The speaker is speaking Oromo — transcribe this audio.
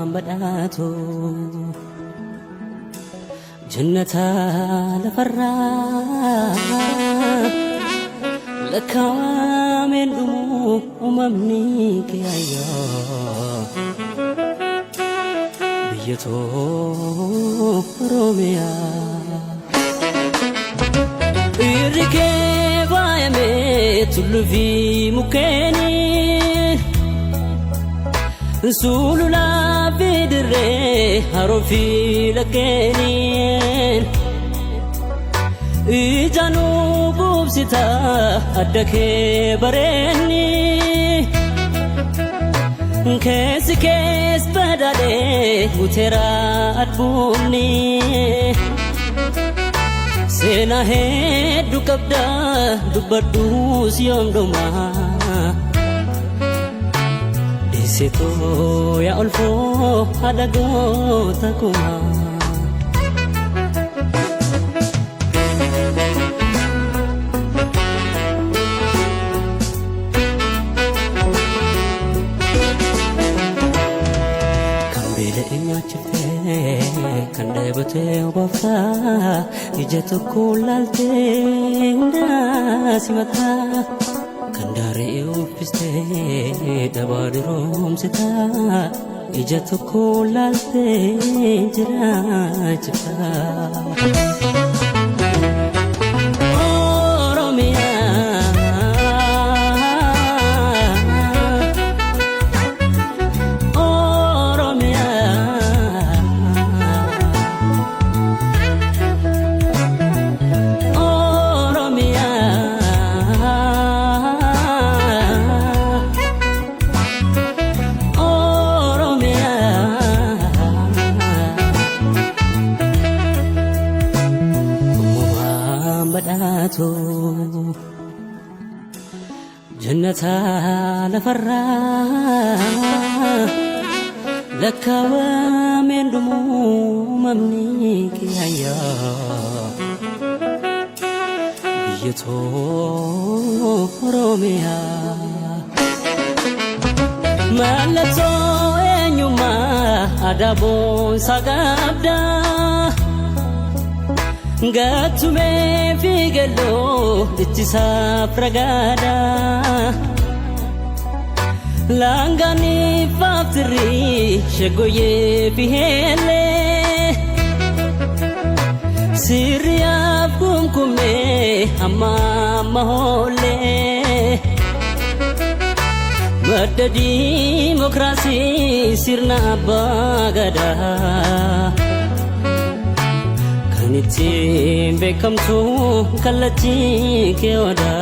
بدأتو جنة لفرا لك من أممنيك يا بيتو روميا الركب يميت في مكاني سولنا بدري هروفي لكنين إجانو بوبستا أدك بريني كيس بدالي وترا أدبوني سينا هيدو كبدا دبردوس يوم دوما Situ ya ulfo ada gota kuma Kambile inya chifte kande bote obafa ijatu kulalte unda simata Kandari ufiste dabadirom sita ijatu kulalte jira chita Oromia Oromia Oromia بدأتو جنة لفرا لك ومن دموم منيك يا بيتو روميا مالتو ينيما أدابون ساقابدا Gatume figelo ittisa pragada Langani faftri shegoye fihele Siriya kumkume amma mahole Madadi demokrasi sirna bagada Nitim bekamtu kalati keoda